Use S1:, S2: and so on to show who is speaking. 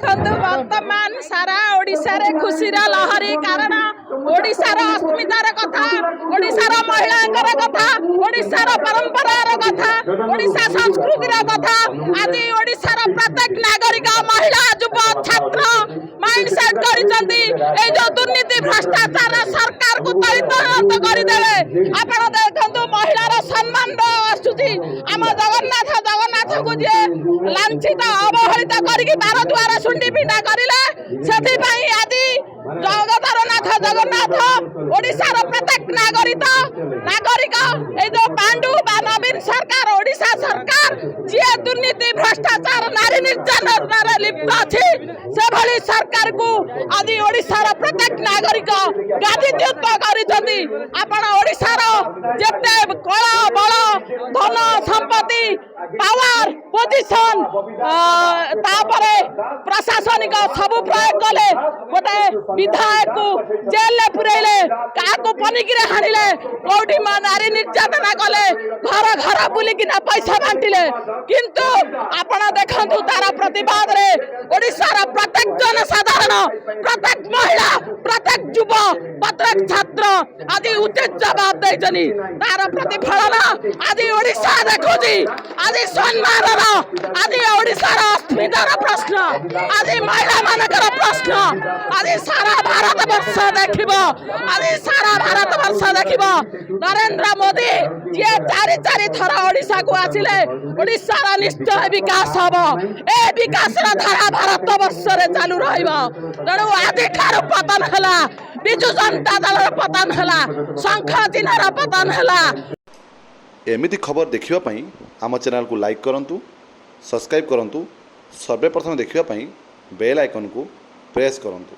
S1: वर्तमान सारा ओडिशा रे खुशी लहरी कारण ओडिशार अस्मितार कथा ओडिशार महिला कथा ओडिशार परंपरार कथा ओडिशा संस्कृतिर कथा आज ओडिशार प्रत्येक नागरिक महिला युवा छात्र माइंडसेट करिसंती ए जो दुर्नीति भ्रष्टाचार सरकार को तरित करदेले आपण देखंतु महिलार सम्मान आसुची आम जगन्नाथ को जे लांछित अवहेलित करके तार द्वारा सुंडी पिटा करिले सेथिपाई आदि जगतरनाथ जगन्नाथ ओडिशार प्रत्येक नागरिक ए जो पांडु बा नवीन सरकार ओडिशा सरकार जे दुर्नीति भ्रष्टाचार नारी निर्यातन लिप्त अछि से भली सरकार को आदि ओडिशार प्रत्येक नागरिक गादीच्युत करिसंती आपण ओडिशार जेते कला बल धन संपत्ति पावर पोजिशन तापरे प्रशासनिक सब प्रयोग कले गोटे विधायक को जेल पुरेले काको पनिकिरे हाणिले कोठी नारी निर्यातना कले घर घर बुलिकिना पैसा बांटिले किंतु आपण देखंतु तार प्रतिवाद रे ओडिशार प्रत्येक जनसाधारण प्रत्येक महिला प्रत्येक युव प्रत्येक छात्र आदि उचित जवाब दैछनी तार प्रतिफलन आदि ओडिशा देखुची आदि सम्मान आदि ओडिशार अस्मितार प्रश्न आदि महिला मानकर प्रश्न आदि सारा भारत वर्ष देखिब आदि सारा भारत वर्ष देखिब नरेंद्र मोदी जे चारि थर ओडिशा को आसिले ओडिशार निश्चय विकास हबो ए विकास धारा भारत वर्ष रे चालू रहिबो तेणु आदि ठार पतन हला बिजु जनता दल पतन हला शंख चिन्हर पतन हला।
S2: एमिति खबर देखिवा पई आम चैनल को लाइक करंतु सब्सक्राइब करंतु सर्वप्रथम देखिवा पई बेल आइकन को प्रेस करंतु।